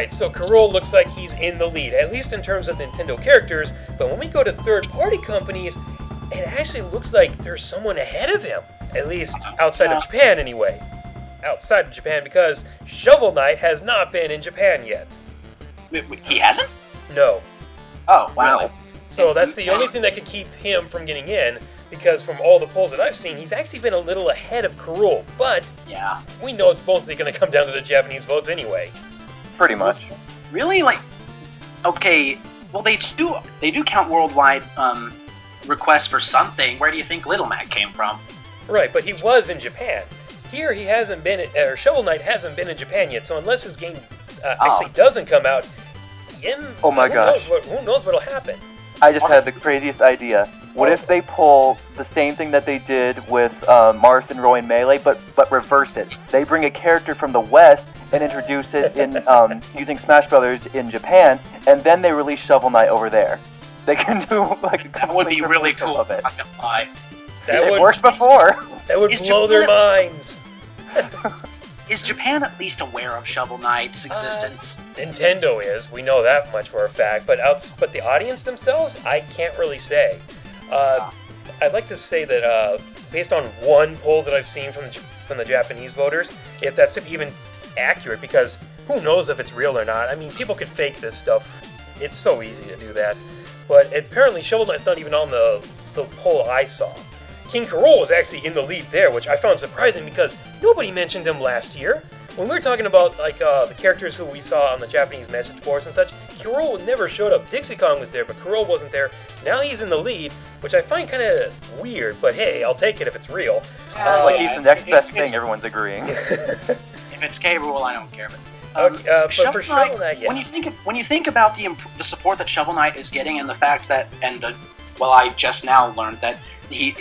Right, so Rool looks like he's in the lead, at least in terms of Nintendo characters, but when we go to third-party companies, it actually looks like there's someone ahead of him, at least outside of Japan anyway. Outside of Japan, because Shovel Knight has not been in Japan yet. He hasn't? No. Oh, wow. Really. So that's the only thing that could keep him from getting in, because from all the polls that I've seen, he's actually been a little ahead of Rool, but yeah, we know it's mostly going to come down to the Japanese votes anyway. Pretty much. Really? Like, okay, well they do count worldwide requests for something. Where do you think Little Mac came from? Right, but he was in Japan. Here he hasn't been, or Shovel Knight hasn't been in Japan yet, so unless his game actually doesn't come out, oh my gosh, who knows what'll happen? I just had the craziest idea. What if they pull the same thing that they did with Marth and Roy in Melee, but reverse it? They bring a character from the West and introduce it in using Smash Brothers in Japan, and then they release Shovel Knight over there. They can do like a that would be really cool. Of it. I'm not gonna lie. It worked before. That would blow their minds. Is Japan at least aware of Shovel Knight's existence? Nintendo is. We know that much for a fact. But the audience themselves, I can't really say. I'd like to say that based on one poll that I've seen from the Japanese voters, if that's even accurate, because who knows if it's real or not. I mean, people could fake this stuff. It's so easy to do that. But apparently Shovel Knight's not even on the poll I saw. King Rool was actually in the lead there, which I found surprising because nobody mentioned him last year. When we were talking about like the characters who we saw on the Japanese message boards and such, Rool never showed up. Dixie Kong was there, but Rool wasn't there. Now he's in the lead, which I find kind of weird, but hey, I'll take it if it's real. Like he's the next best thing, everyone's agreeing. If it's Rool, I don't care. But for Shovel Knight, yeah. When you think about the support that Shovel Knight is getting, and the fact that, I just now learned that he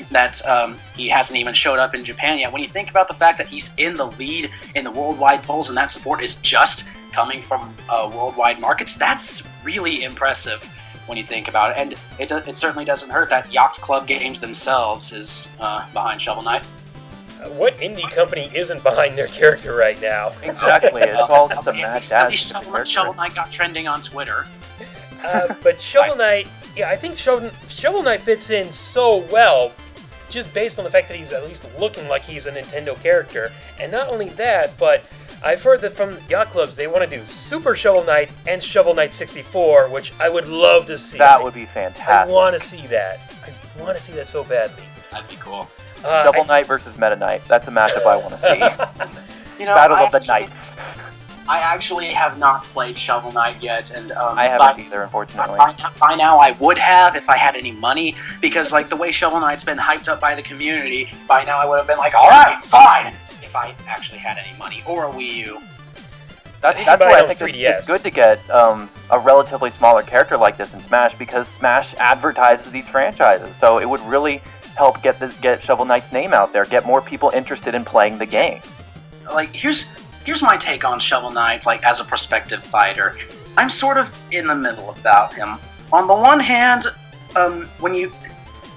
hasn't even showed up in Japan yet. When you think about the fact that he's in the lead in the worldwide polls, and that support is just coming from worldwide markets, that's really impressive when you think about it. And it certainly doesn't hurt that Yacht Club Games themselves is behind Shovel Knight. What indie company isn't behind their character right now? Exactly, it's all just a mad dash. Shovel Knight got trending on Twitter. But Shovel Knight, yeah, I think Shovel Knight fits in so well, just based on the fact that he's at least looking like he's a Nintendo character. And not only that, but I've heard that from Yacht Clubs, they want to do Super Shovel Knight and Shovel Knight 64, which I would love to see. That would be fantastic. I want to see that. I want to see that so badly. That'd be cool. Shovel Knight versus Meta Knight. That's a matchup I want to see. Battle of the Knights. I actually have not played Shovel Knight yet, and I haven't either, unfortunately. By now, I would have if I had any money, because like the way Shovel Knight's been hyped up by the community, by now I would have been like, all right, fine, if I actually had any money or a Wii U. That's why I think it's good to get a relatively smaller character like this in Smash, because Smash advertises these franchises, so it would really help get Shovel Knight's name out there, get more people interested in playing the game. Like, here's my take on Shovel Knight, like, as a prospective fighter. I'm sort of in the middle about him. On the one hand, when you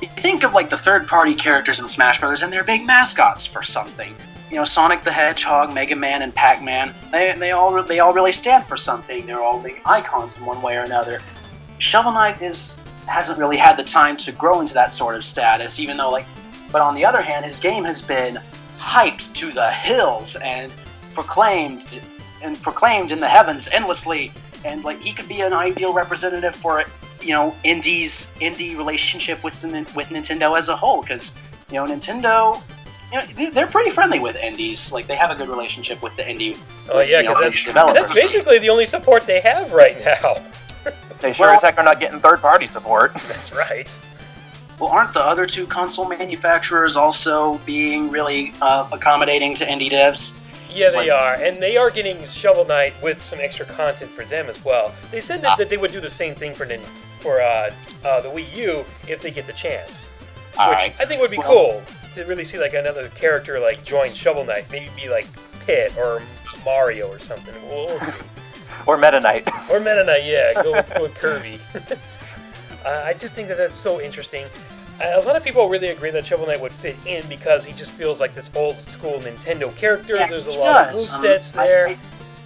think of, like, the third-party characters in Smash Brothers, and they're big mascots for something. You know, Sonic the Hedgehog, Mega Man, and Pac-Man, they all really stand for something. They're all big icons in one way or another. Shovel Knight hasn't really had the time to grow into that sort of status, even though, like, but on the other hand, his game has been hyped to the hills and proclaimed in the heavens endlessly, and like he could be an ideal representative for, you know, indie relationship with Nintendo as a whole, because, you know, Nintendo, you know, they're pretty friendly with indies. Like, they have a good relationship with the indie. Oh yeah, because that's basically the only support they have right now. They sure as heck are not getting third-party support. That's right. Well, aren't the other two console manufacturers also being really accommodating to indie devs? Yeah, they are, and they are getting Shovel Knight with some extra content for them as well. They said that they would do the same thing for the Wii U if they get the chance, which I think would be cool to really see like another character like join Shovel Knight, maybe be like Pit or Mario or something. We'll see. Or Meta Knight. Or Meta Knight, yeah. Go with Kirby. I just think that that's so interesting. A lot of people really agree that Shovel Knight would fit in because he just feels like this old school Nintendo character. Yeah, there's a lot of movesets there.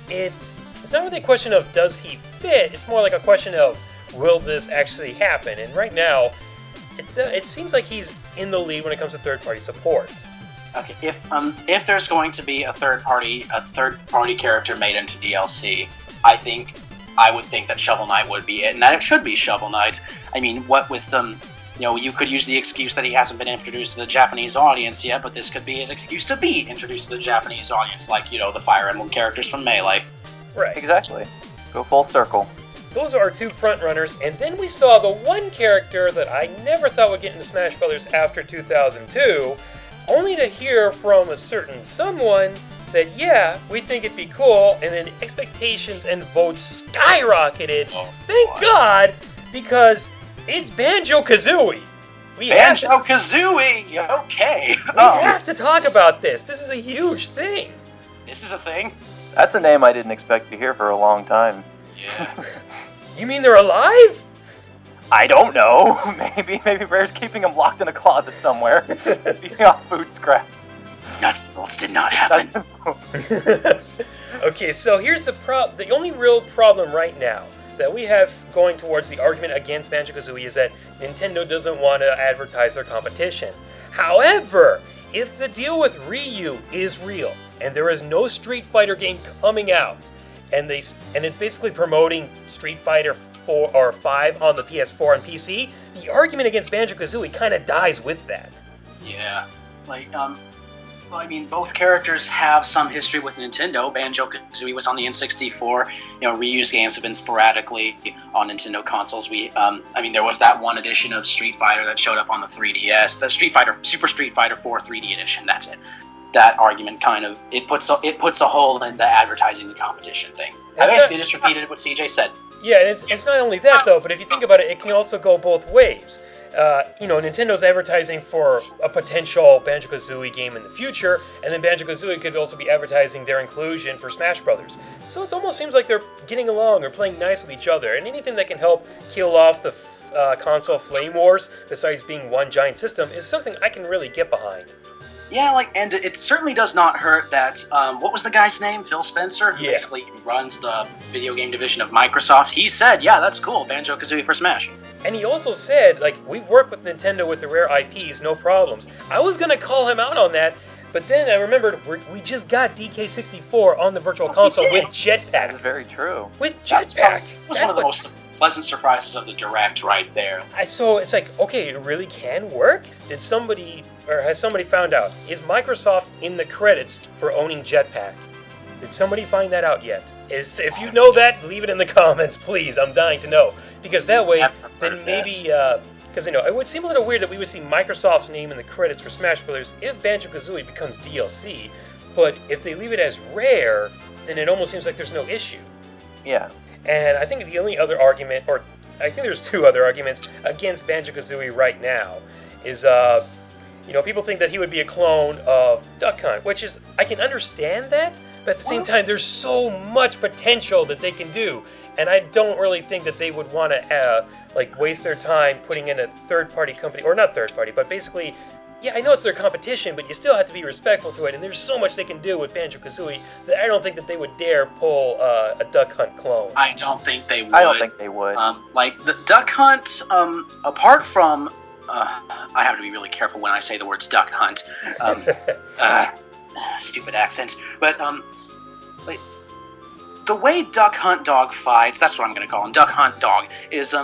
It's it's not really a question of does he fit, it's more like a question of will this actually happen? And right now, it seems like he's in the lead when it comes to third-party support. Okay, if there's going to be a third party character made into DLC, I would think that Shovel Knight would be it, and that it should be Shovel Knight. I mean, what with you could use the excuse that he hasn't been introduced to the Japanese audience yet, but this could be his excuse to be introduced to the Japanese audience, like, the Fire Emblem characters from Melee. Right. Exactly. Go full circle. Those are our two frontrunners, and then we saw the one character that I never thought would get into Smash Bros. After 2002, only to hear from a certain someone that, yeah, we think it'd be cool, and then expectations and votes skyrocketed. Oh, Thank boy. God, because it's Banjo-Kazooie. Banjo-Kazooie! Okay. We have to talk about this. This is a huge thing. This is a thing? That's a name I didn't expect to hear for a long time. Yeah. You mean they're alive? I don't know. Maybe Rare's keeping him locked in a closet somewhere, eating off food scraps. Nuts and bolts did not happen. Okay, so here's the only real problem right now that we have going towards the argument against Banjo-Kazooie is that Nintendo doesn't want to advertise their competition. However, if the deal with Ryu is real and there is no Street Fighter game coming out, and it's basically promoting Street Fighter 4 or 5 on the PS4 and PC, the argument against Banjo-Kazooie kind of dies with that. Yeah. Well, I mean, both characters have some history with Nintendo. Banjo-Kazooie was on the N64. Ryu's games have been sporadically on Nintendo consoles. There was that one edition of Street Fighter that showed up on the 3DS, the Super Street Fighter 4 3D edition. That's it. That argument it puts a hole in the advertising the competition thing. I basically just repeated what CJ said. Yeah, it's not only that though, but if you think about it, it can also go both ways. Nintendo's advertising for a potential Banjo-Kazooie game in the future, and then Banjo-Kazooie could also be advertising their inclusion for Smash Brothers. So it almost seems like they're getting along or playing nice with each other, and anything that can help kill off the console flame wars, besides being one giant system, is something I can really get behind. Yeah, and it certainly does not hurt that, what was the guy's name? Phil Spencer? Who Yeah. basically runs the video game division of Microsoft. He said, yeah, that's cool, Banjo-Kazooie for Smash. And he also said, we've worked with Nintendo with the rare IPs, no problems. I was going to call him out on that, but then I remembered we just got DK64 on the Virtual Console with That is Jetpack. very true. With Jetpack! It was one of the most pleasant surprises of the Direct right there. So it's like, okay, it really can work? Has somebody found out? Is Microsoft in the credits for owning Jetpack? Did somebody find that out yet? If you know that, leave it in the comments, please. I'm dying to know. Because that way, then maybe... Because, it would seem a little weird that we would see Microsoft's name in the credits for Smash Bros. If Banjo-Kazooie becomes DLC. But if they leave it as Rare, then it almost seems like there's no issue. Yeah. And I think the only other argument, or I think there's two other arguments against Banjo-Kazooie right now, is, people think that he would be a clone of Duck Hunt, which is, I can understand that, but at the same time, there's so much potential that they can do, and I don't really think that they would want to, waste their time putting in a third-party company, or not third-party, but basically, yeah, I know it's their competition, but you still have to be respectful to it, and there's so much they can do with Banjo-Kazooie that I don't think that they would dare pull a Duck Hunt clone. I don't think they would. I don't think they would. The Duck Hunt, apart from... I have to be really careful when I say the words Duck Hunt. Stupid accent. But, the way Duck Hunt Dog fights, that's what I'm going to call him, Duck Hunt Dog, is,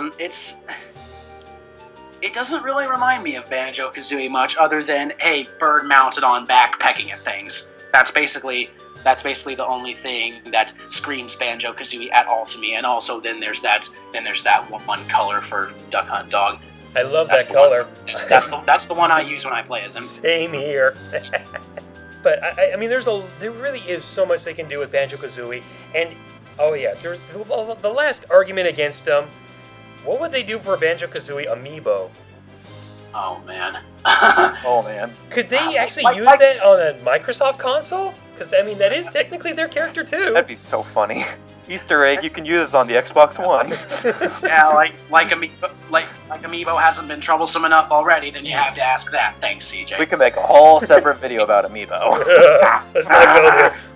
it doesn't really remind me of Banjo-Kazooie much, other than, hey, bird mounted on back pecking at things. That's basically the only thing that screams Banjo-Kazooie at all to me. And also, then there's that one color for Duck Hunt Dog. I love that color. That's the one I use when I play as him. Same here. But I mean, there really is so much they can do with Banjo-Kazooie, and there's the last argument against them. What would they do for a Banjo-Kazooie amiibo? Oh man. Oh man. Could they actually use that on a Microsoft console? Because I mean, that is technically their character too. That'd be so funny. Easter egg, you can use this on the Xbox One. Yeah, like Amiibo hasn't been troublesome enough already, then you have to ask that. Thanks, CJ. We can make a whole separate video about Amiibo.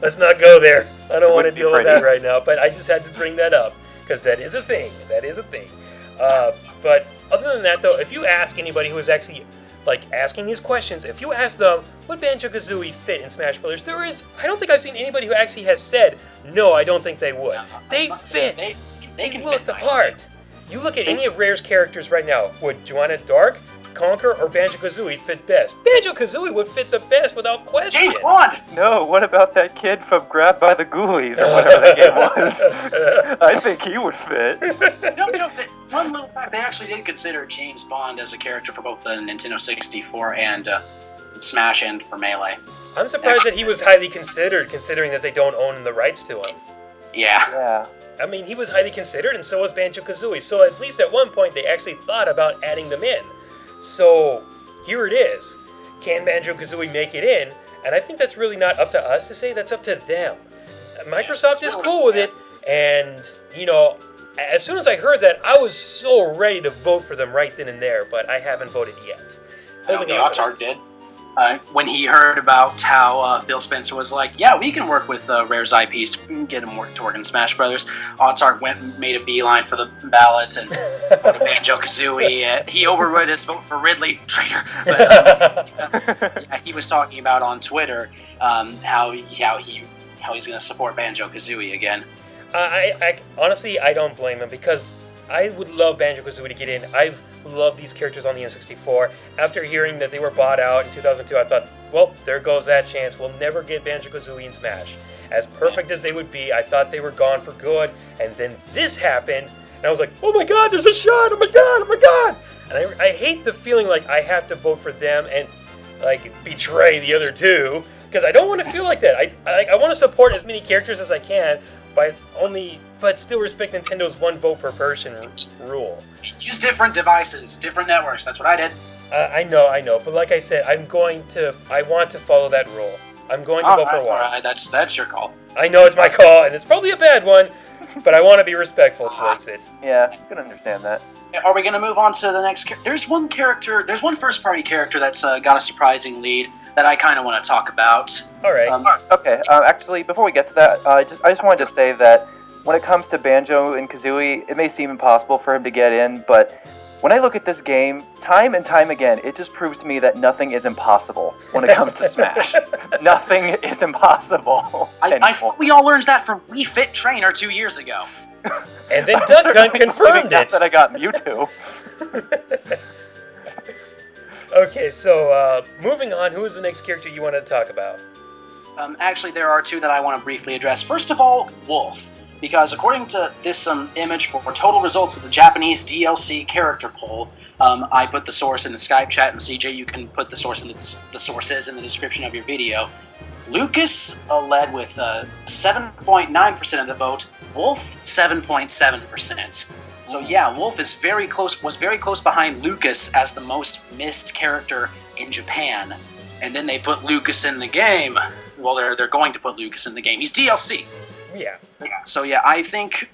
Let's not go there. I don't want to Wouldn't be deal with pretty. that right now, but I just had to bring that up because that is a thing. That is a thing. But other than that, though, if you ask anybody who is actually like asking these questions, if you ask them, would Banjo-Kazooie fit in Smash Brothers? I don't think I've seen anybody who actually has said, no, I don't think they would. They fit. They can look fit the nicely. part. You look at any of Rare's characters right now. Would Joanna Dark, Conquer, or Banjo-Kazooie fit best? Banjo-Kazooie would fit the best without question. James Bond! No, what about that kid from Grabbed by the Ghoulies or whatever that game was? I think he would fit. No joke, fun little fact, they actually did consider James Bond as a character for both the Nintendo 64 and Smash and for Melee. I'm surprised that he was highly considered, considering that they don't own the rights to him. Yeah. Yeah. I mean, he was highly considered, and so was Banjo-Kazooie. So at least at one point, they actually thought about adding them in. So here it is. Can Banjo-Kazooie make it in? And I think that's really not up to us to say. That's up to them. Microsoft is cool with it, and, you know, as soon as I heard that, I was so ready to vote for them right then and there, but I haven't voted yet. I know the Otark did. When he heard about how Phil Spencer was like, yeah, we can work with Rare's IPs, get him to work in Smash Brothers, Otark went and made a beeline for the ballot and voted Banjo-Kazooie. He overrode his vote for Ridley, traitor. But, yeah, he was talking about on Twitter how he's going to support Banjo-Kazooie again. I honestly, I don't blame him, because I would love Banjo-Kazooie to get in. I've loved these characters on the N64. After hearing that they were bought out in 2002, I thought, well, there goes that chance. We'll never get Banjo-Kazooie in Smash. As perfect as they would be, I thought they were gone for good, and then this happened, and I was like, oh my god, there's a shot! Oh my god, oh my god! And I hate the feeling like I have to vote for them and, like, betray the other two, because I don't want to feel like that. I want to support as many characters as I can, but still respect Nintendo's one vote per person rule. Use different devices, different networks. That's what I did. I know. But like I said, I want to follow that rule. I'm going to vote for one. Alright, that's your call. I know it's my call, and it's probably a bad one, but I want to be respectful towards it. Yeah, I can understand that. Are we going to move on to the next character? There's one first-party character that's got a surprising lead that I kind of want to talk about. All right. Okay, actually, before we get to that, I just wanted to say that when it comes to Banjo and Kazooie, it may seem impossible for him to get in, but when I look at this game, time and time again, it just proves to me that nothing is impossible when it comes to Smash. Nothing is impossible. I thought we all learned that from Refit Trainer 2 years ago. And then Duck Hunt confirmed it. That I got Mewtwo. Okay, so moving on, who is the next character you wanted to talk about? Actually, there are two that I want to briefly address. First of all, Wolf. Because according to this image for total results of the Japanese DLC character poll, I put the source in the Skype chat, and CJ, you can put the source in the sources in the description of your video. Lucas led with 7.9% of the vote, Wolf 7.7%. So yeah, Wolf is was very close behind Lucas as the most missed character in Japan. And then they put Lucas in the game. Well, they're going to put Lucas in the game. He's DLC. Yeah. So yeah, I think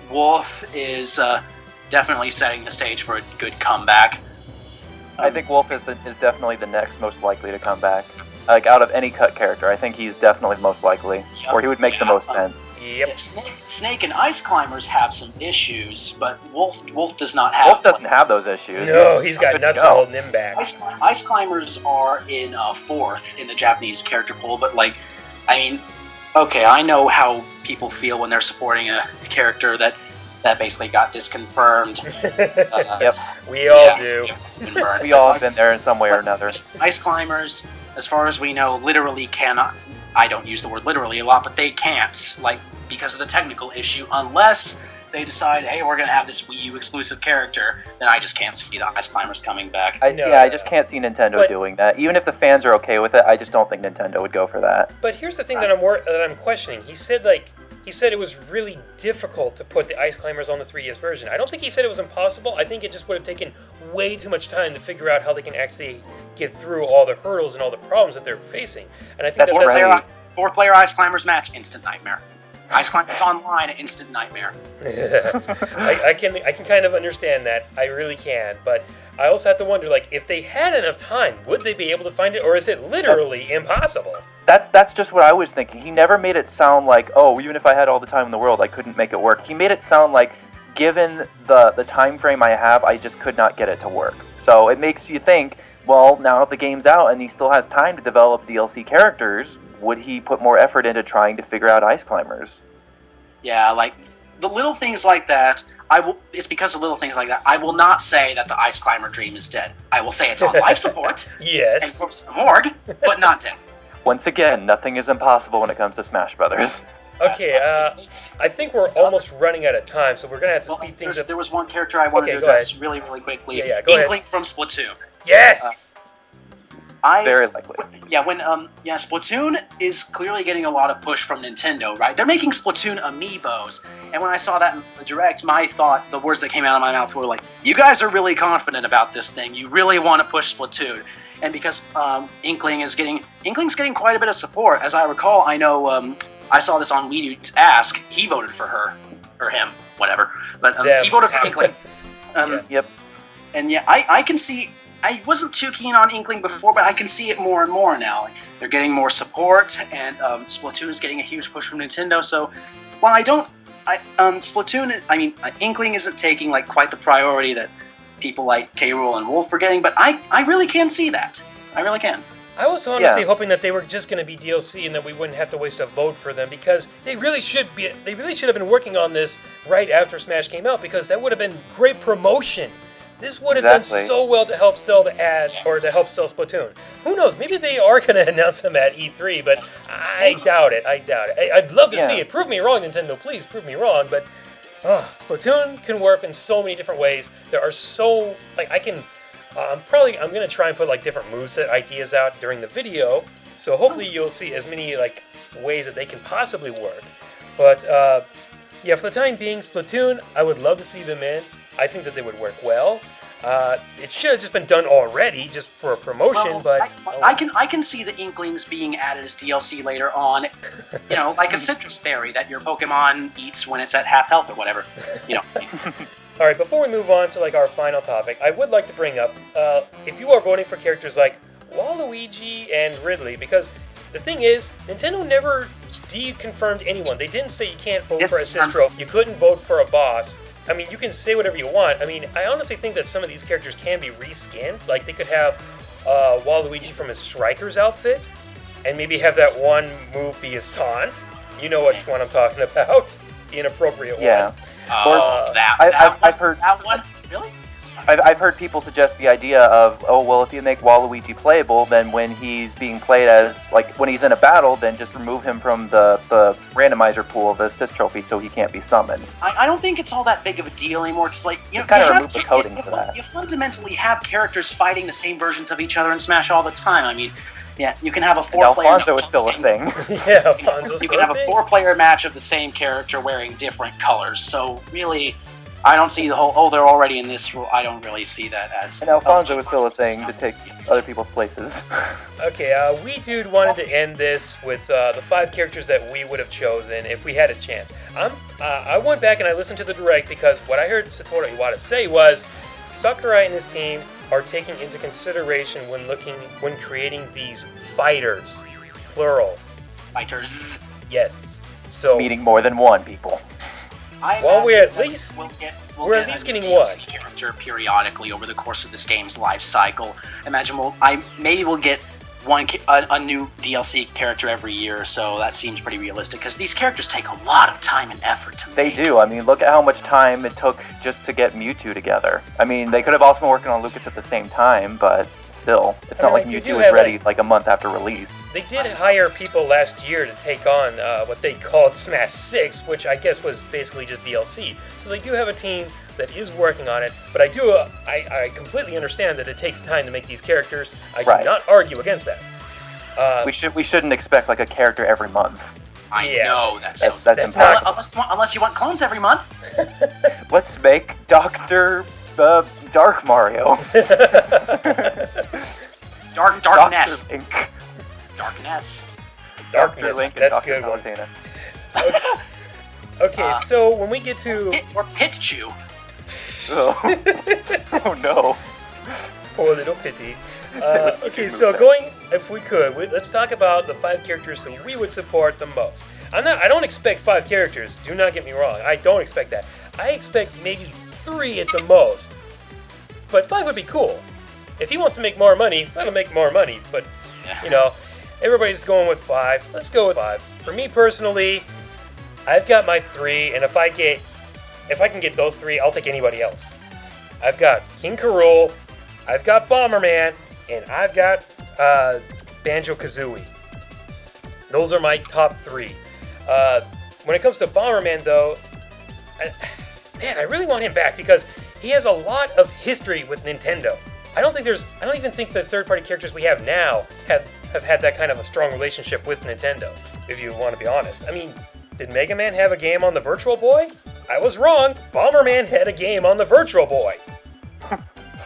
Wolf is definitely setting the stage for a good comeback. I think Wolf is definitely the next most likely to come back. Like, out of any cut character, I think he's definitely most likely, or he would make the most sense. Yep. Yeah, Snake and Ice Climbers have some issues, but Wolf does not have. Wolf doesn't have those issues. No, he's got nuts holding him back. Ice Climbers are in 4th in the Japanese character pool, but like, I mean, okay, I know how people feel when they're supporting a character that basically got disconfirmed. Yep. We all do. We all have been there in some way or another. Ice Climbers, as far as we know, literally cannot. I don't use the word literally a lot, but they can't, like, because of the technical issue, unless they decide, hey, we're going to have this Wii U exclusive character, then I just can't see the Ice Climbers coming back. I just can't see Nintendo doing that. Even if the fans are okay with it, I just don't think Nintendo would go for that. But here's the thing that I'm questioning. He said it was really difficult to put the Ice Climbers on the 3DS version. I don't think he said it was impossible. I think it just would have taken way too much time to figure out how they can actually get through all the hurdles and all the problems that they're facing. And I think that's right. 4-player Ice Climbers match, instant nightmare. Ice Climbers online, instant nightmare. I can kind of understand that. I really can. But I also have to wonder, like, if they had enough time, would they be able to find it, or is it literally impossible? That's just what I was thinking. He never made it sound like, oh, even if I had all the time in the world, I couldn't make it work. He made it sound like, given the time frame I have, I just could not get it to work. So it makes you think, well, now the game's out and he still has time to develop DLC characters, would he put more effort into trying to figure out Ice Climbers? Yeah, like, the little things like that, it's because of little things like that. I will not say that the Ice Climber dream is dead. I will say it's on life support. Yes. And close to the morgue, but not dead. Once again, nothing is impossible when it comes to Smash Brothers. Okay, I think we're almost running out of time, so we're going to have to speed things up. There was one character I wanted to address really, really quickly. Yeah, go Inkling from Splatoon. Yes! Very likely. Yeah, Splatoon is clearly getting a lot of push from Nintendo, right? They're making Splatoon amiibos, and when I saw that in the Direct, the words that came out of my mouth were like, you guys are really confident about this thing. You really want to push Splatoon. And because Inkling's getting quite a bit of support. As I recall, I know I saw this on Wii Dude's Ask. He voted for her, or him, whatever. But he voted for Inkling. Yep. And yeah, I can see. I wasn't too keen on Inkling before, but I can see it more and more now. Like, they're getting more support, and Splatoon is getting a huge push from Nintendo. So while Inkling isn't taking like quite the priority that people like Rool and Wolf are getting, but I really can see that. I really can. I was honestly hoping that they were just going to be DLC and that we wouldn't have to waste a vote for them, because they really should have been working on this right after Smash came out, because that would have been great promotion. This would have done so well to help sell the ad, or to help sell Splatoon. Who knows? Maybe they are going to announce them at E3, but I doubt it. I'd love to see it. Prove me wrong, Nintendo. Please prove me wrong. But Splatoon can work in so many different ways. There are so I'm going to try and put like different moveset ideas out during the video. So hopefully you'll see as many like ways that they can possibly work. But yeah, for the time being, Splatoon, I would love to see them in. I think that they would work well. It should have just been done already, just for a promotion. But I can see the Inklings being added as DLC later on. You know, like a citrus berry that your Pokemon eats when it's at half health or whatever. You know. All right, before we move on to like our final topic, I would like to bring up if you are voting for characters like Waluigi and Ridley, because the thing is, Nintendo never deconfirmed anyone. They didn't say you can't vote for a Sistro. You couldn't vote for a boss. I mean, you can say whatever you want. I mean, I honestly think that some of these characters can be reskinned. Like, they could have Waluigi from his Striker's outfit, and maybe have that one move be his taunt. You know which one I'm talking about. The inappropriate one. I've heard that one. Really? I've heard people suggest the idea of, oh, well, if you make Waluigi playable, then when he's being played as, like, when he's in a battle, then just remove him from the randomizer pool of the assist trophy so he can't be summoned. I don't think it's all that big of a deal anymore, because, like, you kind of remove the coding for that. You fundamentally have characters fighting the same versions of each other in Smash all the time. I mean, yeah, you can have a four-player... Alfonso is still a thing. Yeah, Alfonso's You can have a four-player match of the same character wearing different colors, so really... I don't see the whole, they're already in this rule. I don't really see that as... And Alfonso is still a thing to take other people's places. Okay, we dude wanted to end this with the 5 characters that we would have chosen if we had a chance. I went back and I listened to the Direct, because what I heard Satoru Iwata say was Sakurai and his team are taking into consideration when creating these fighters, plural. Fighters. Yes. So meaning more than one people. Well, we're at least getting one character periodically over the course of this game's life cycle. Imagine maybe we'll get a new DLC character every year, so that seems pretty realistic, because these characters take a lot of time and effort to make. They do. I mean, look at how much time it took just to get Mewtwo together. I mean, they could have also been working on Lucas at the same time, but still, it's not like Mewtwo was ready like a month after release. They did hire people last year to take on what they called Smash 6, which I guess was basically just DLC. So they do have a team that is working on it, but I completely understand that it takes time to make these characters. I do not argue against that. We shouldn't expect like a character every month. I know that's impossible. Unless you want clones every month. Let's make Dr. Dark Mario. Darkness. Dr. Link. Darkness. Darkness. Link and That's Dr. good one. Palutena. Okay, so when we get to... Or Pitchu. Oh. Oh no. Poor little Pity. Okay, so if we could, let's talk about the 5 characters who we would support the most. I don't expect 5 characters. Do not get me wrong. I don't expect that. I expect maybe 3 at the most. But 5 would be cool. If he wants to make more money, let him make more money. But you know, everybody's going with 5. Let's go with 5. For me personally, I've got my 3, and if I can get those 3, I'll take anybody else. I've got King K. Rool, I've got Bomberman, and I've got Banjo-Kazooie. Those are my top 3. When it comes to Bomberman, though, I really want him back because he has a lot of history with Nintendo. I don't even think the third-party characters we have now have had that kind of a strong relationship with Nintendo, if you want to be honest. I mean, did Mega Man have a game on the Virtual Boy? I was wrong. Bomberman had a game on the Virtual Boy.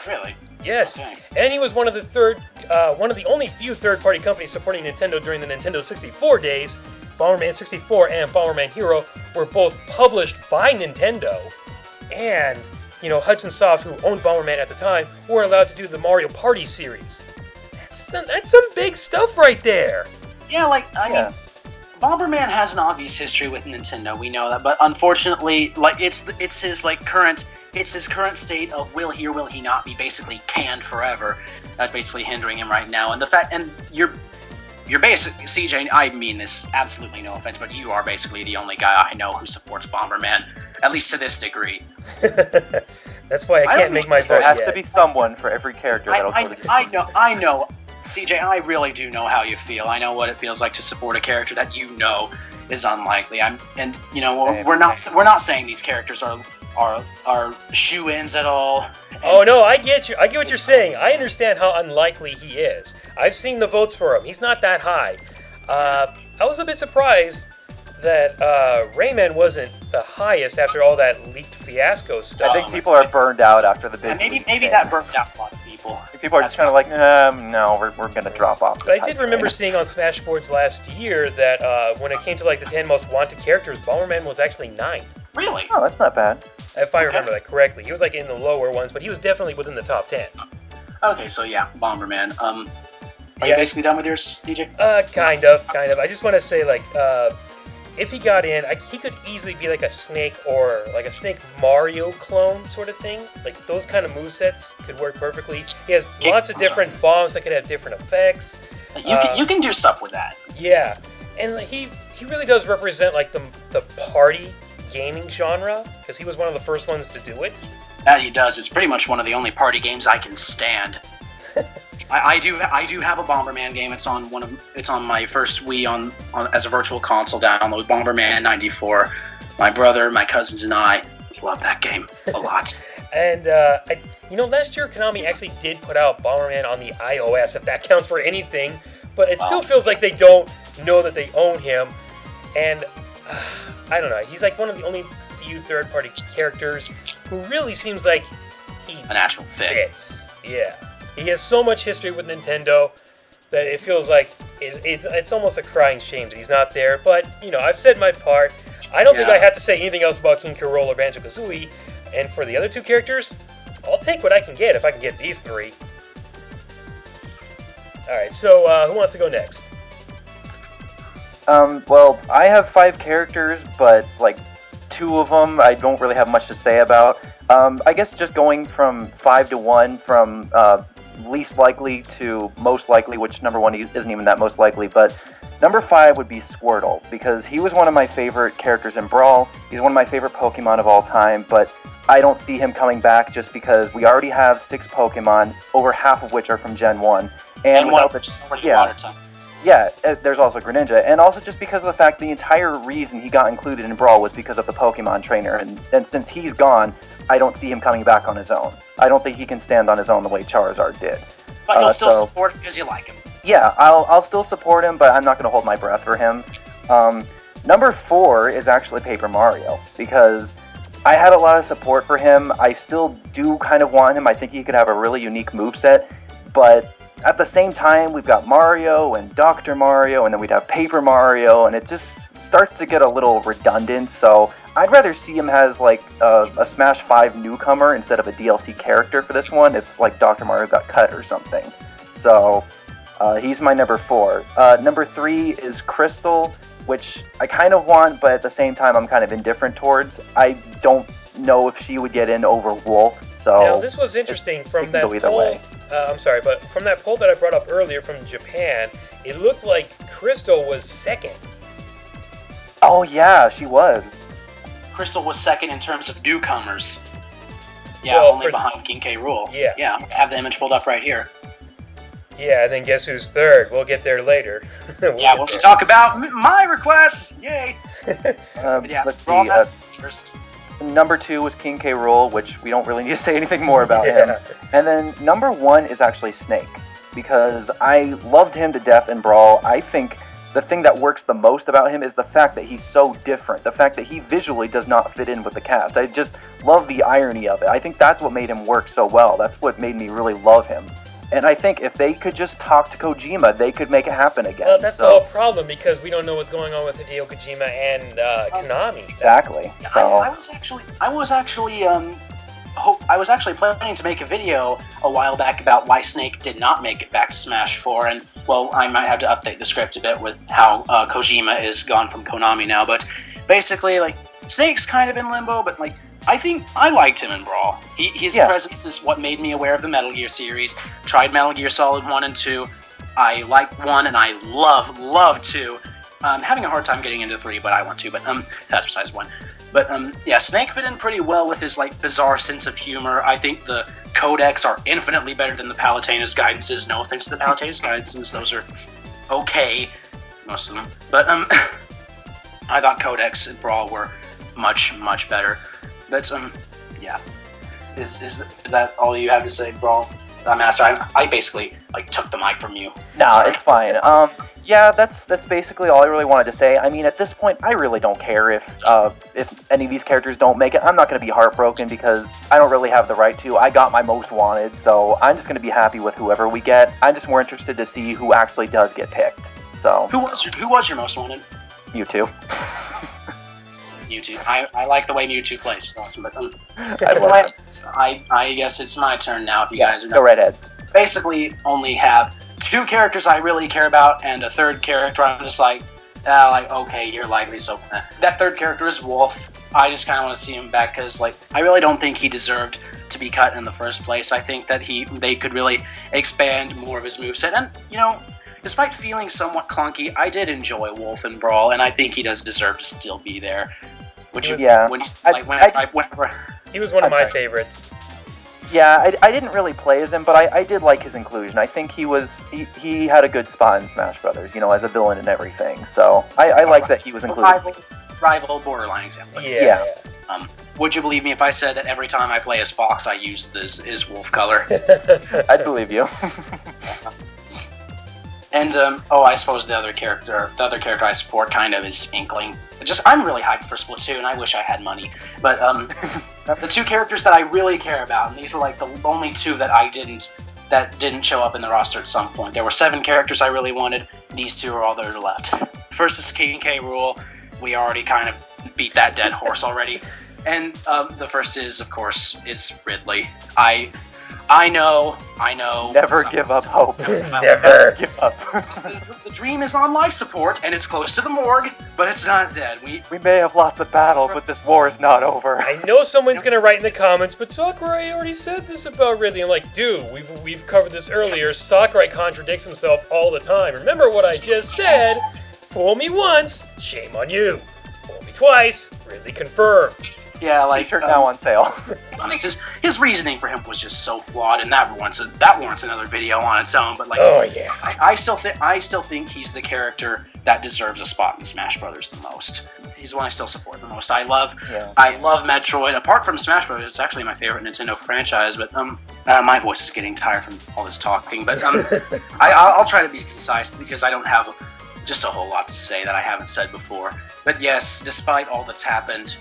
Really? Yes, Okay. and he was one of the only few third-party companies supporting Nintendo during the Nintendo 64 days. Bomberman 64 and Bomberman Hero were both published by Nintendo, and Hudson Soft, who owned Bomberman at the time, were allowed to do the Mario Party series. That's some big stuff right there. Yeah, I mean, Bomberman has an obvious history with Nintendo. We know that, but unfortunately, it's his current state of will he or will he not be basically canned forever. That's basically hindering him right now. And you're basically, CJ, I mean this absolutely no offense, but you are basically the only guy I know who supports Bomberman, at least to this degree. That's why I can't make my vote There has yet. to be someone for every character that'll go to I know, CJ, I really do know how you feel. I know what it feels like to support a character that you know is unlikely. We're not saying these characters are shoe-ins at all. Oh no, I get you. I get what you're saying. I understand how unlikely he is. I've seen the votes for him. He's not that high. I was a bit surprised that Rayman wasn't the highest after all that leaked fiasco stuff. I think people are burned out after the big. Maybe that burnt out a lot of people. People are just kind of like, no, we're going to drop off. But I did remember seeing on Smashboards last year that when it came to the 10 most wanted characters, Bomberman was actually 9th. Really? Oh, that's not bad. If I remember that correctly. He was in the lower ones, but he was definitely within the top 10. Okay, so yeah, Bomberman. Are you basically done with yours, DJ? Kind of. I just want to say, if he got in, he could easily be a Snake or a Snake Mario clone sort of thing. Those kind of movesets could work perfectly. He has lots of different bombs that could have different effects. You can do stuff with that. Yeah, and he really does represent the party gaming genre because he was one of the first ones to do it. That he does. It's pretty much one of the only party games I can stand. I do have a Bomberman game. It's on my first Wii on as a virtual console download. Bomberman 94. My brother, my cousins, and I love that game a lot. And last year Konami actually did put out Bomberman on the iOS, if that counts for anything. But it still feels like they don't know that they own him. And I don't know. He's one of the only few third-party characters who really seems like he a natural fit. Fits. Yeah. He has so much history with Nintendo that it feels like it's almost a crying shame that he's not there. But, I've said my part. I don't think I have to say anything else about King K. Rool or Banjo-Kazooie. And for the other 2 characters, I'll take what I can get if I can get these 3. Alright, so who wants to go next? Well, I have 5 characters, but 2 of them I don't really have much to say about. I guess just going from 5 to 1, from least likely to most likely, which number 1 isn't even that most likely, but number 5 would be Squirtle, because he was one of my favorite characters in Brawl. He's one of my favorite Pokemon of all time, but I don't see him coming back just because we already have 6 Pokemon, over half of which are from Gen 1. And one of which is already water type. Yeah, there's also Greninja, and also just because of the fact the entire reason he got included in Brawl was because of the Pokemon trainer, and since he's gone, I don't see him coming back on his own. I don't think he can stand on his own the way Charizard did. But you'll still support him because you like him. Yeah, I'll still support him, but I'm not going to hold my breath for him. Number 4 is actually Paper Mario, because I had a lot of support for him. I still do kind of want him. I think he could have a really unique moveset, but at the same time, we've got Mario and Dr. Mario, and then we'd have Paper Mario, and it just starts to get a little redundant, so I'd rather see him as like a Smash 5 newcomer instead of a DLC character for this one. If like Dr. Mario got cut or something. So he's my number 4. Number 3 is Crystal, which I kind of want, but at the same time I'm kind of indifferent towards. I don't know if she would get in over Wolf. So now this was interesting from that poll. I'm sorry, but from that poll that I brought up earlier from Japan, it looked like Crystal was second. Oh yeah, she was. Crystal was second in terms of newcomers. Yeah, Well, only behind King K. Rool. Yeah. Yeah, I have the image pulled up right here. Yeah, and then guess who's third? We'll get there later. Yeah, when we talk about my requests, yay! Yeah, let's see. first. Number 2 was King K. Rool, which we don't really need to say anything more about him. And then number 1 is actually Snake, because I loved him to death in Brawl. I think the thing that works the most about him is the fact that he's so different, the fact that he visually does not fit in with the cast. I just love the irony of it. I think that's what made him work so well. That's what made me really love him. And I think if they could just talk to Kojima, they could make it happen again. Well, that's the whole problem, because we don't know what's going on with Hideo Kojima and Konami. Exactly. So. I was actually planning to make a video a while back about why Snake did not make it back to Smash 4, and, well, I might have to update the script a bit with how Kojima is gone from Konami now, but basically, like, Snake's kind of in limbo, but, like, I think I liked him in Brawl. His presence is what made me aware of the Metal Gear series. Tried Metal Gear Solid 1 and 2. I like 1 and I love 2. Having a hard time getting into 3, but I want to, but that's besides 1. But yeah, Snake fit in pretty well with his like bizarre sense of humor. I think the codecs are infinitely better than the Palutena's guidances. No offense to the Palutena's guidances, those are okay, most of them. But I thought codecs in Brawl were much better. But yeah, is that all you have to say, Brawl? Master, I basically like took the mic from you. No, it's fine. Yeah, that's basically all I really wanted to say. I mean, at this point, I really don't care if any of these characters don't make it. I'm not going to be heartbroken because I don't really have the right to. I got my most wanted, so I'm just going to be happy with whoever we get. I'm just more interested to see who actually does get picked. So who was your most wanted? Mewtwo. Mewtwo. I like the way Mewtwo plays. It's awesome. But I guess it's my turn now. If you guys are go right ahead. Basically, only have 2 characters I really care about, and a 3rd character I'm just like, okay, you're likely so. That 3rd character is Wolf. I just kind of want to see him back because, like, I really don't think he deserved to be cut in the first place. I think that they could really expand more of his moveset, and you know, despite feeling somewhat clunky, I did enjoy Wolf and Brawl, and I think he does deserve to still be there. Would you? Yeah. Whenever. He was one of my favorites. Yeah, I didn't really play as him, but I did like his inclusion. I think he had a good spot in Smash Brothers, you know, as a villain and everything. So I like that he was included. Rival borderline example. Yeah. Would you believe me if I said that every time I play as Fox, I use his wolf color? I'd believe you. And I suppose the other character I support kind of is Inkling. I'm really hyped for Splatoon. I wish I had money, but the 2 characters that I really care about, and these were like the only 2 that didn't show up in the roster at some point. There were 7 characters I really wanted. These 2 are all that are left. First is King K. Rool. We already kind of beat that dead horse already. And the first is, of course, Ridley. I know. Never give up hope. Never give up. The dream is on life support, and it's close to the morgue, but it's not dead. We may have lost the battle, but this war is not over. I know someone's gonna write in the comments, but Sakurai already said this about Ridley. I'm like, dude, we've covered this earlier. Sakurai contradicts himself all the time. Remember what I just said? Fool me once, shame on you. Fool me twice, Ridley confirmed. Yeah, like T-shirt now on sale. His reasoning for him was just so flawed, and that warrants another video on its own. But like, oh yeah, I still think he's the character that deserves a spot in Smash Brothers the most. He's the one I still support the most. I love Metroid. Apart from Smash Brothers, it's actually my favorite Nintendo franchise. But my voice is getting tired from all this talking. But I'll try to be concise because I don't have just a whole lot to say that I haven't said before. But yes, despite all that's happened,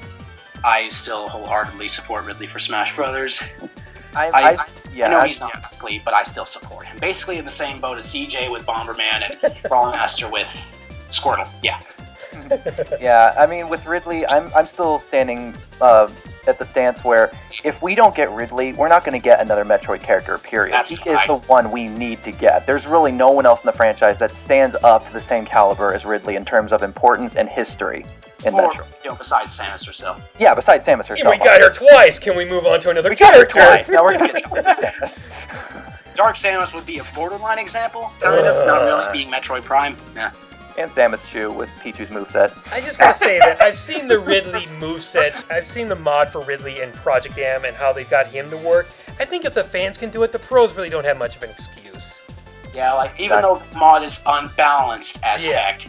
I still wholeheartedly support Ridley for Smash Brothers. I know he's not complete, but I still support him. Basically in the same boat as CJ with Bomberman and Brawlmaster with Squirtle. Yeah. Yeah, I mean, with Ridley, I'm still standing at the stance where if we don't get Ridley, we're not going to get another Metroid character, period. That's He right. is the one we need to get. There's really no one else in the franchise that stands up to the same caliber as Ridley in terms of importance and history in Or, Metroid. besides Samus herself. Yeah, besides Samus herself. Yeah, we got her twice. Can we move on to another We got her character? twice. Now we're going to get Samus. Dark Samus would be a borderline example, kind of. Not really being Metroid Prime. Yeah. And Samus Chu with Pichu's moveset. I just want to say that I've seen the Ridley moveset. I've seen the mod for Ridley in Project M and how they've got him to work. I think if the fans can do it, the pros really don't have much of an excuse. Yeah, like, even though the mod is unbalanced as heck,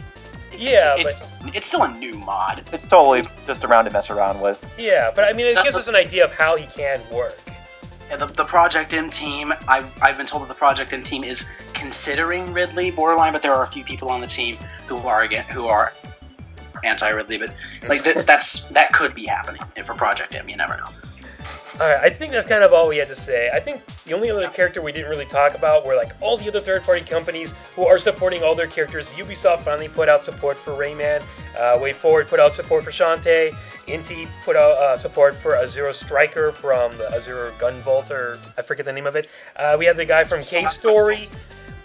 it's still a new mod. It's totally just around to mess around with. Yeah, but I mean, it gives us an idea of how he can work. And the Project M team, I've been told that the Project M team is considering Ridley borderline, but there are a few people on the team who are anti-Ridley. But like that could be happening for Project M. You never know. Alright, I think that's kind of all we had to say. I think the only other character we didn't really talk about were like all the other third-party companies who are supporting all their characters. Ubisoft finally put out support for Rayman. WayForward put out support for Shantae. Inti put out support for Azure Striker from the Azure Gunvolt, or I forget the name of it. We have the guy from Cave Story.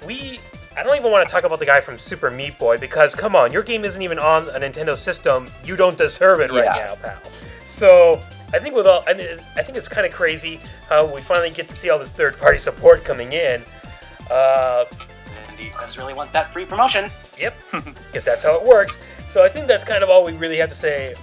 I don't even want to talk about the guy from Super Meat Boy because, come on, your game isn't even on a Nintendo system. You don't deserve it right now, pal. So I think I think it's kind of crazy how we finally get to see all this third-party support coming in. Indeed, guys really want that free promotion. Yep, because that's how it works. So I think that's kind of all we really have to say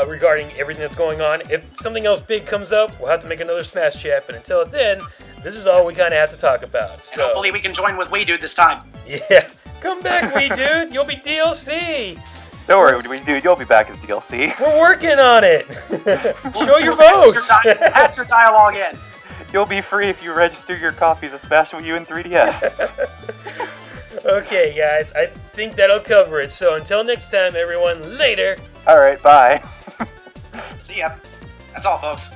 regarding everything that's going on. If something else big comes up, we'll have to make another Smash Chat. But until then, this is all we kind of have to talk about. So And hopefully we can join with We Dude this time. yeah, come back, Wee Dude. You'll be DLC. Don't worry, dude, you'll be back as DLC. We're working on it. Show your votes. Add your dialogue in. You'll be free if you register your copies of Smash Wii U and 3DS. Okay, guys, I think that'll cover it. So until next time, everyone, later. Alright, bye. See ya. That's all, folks.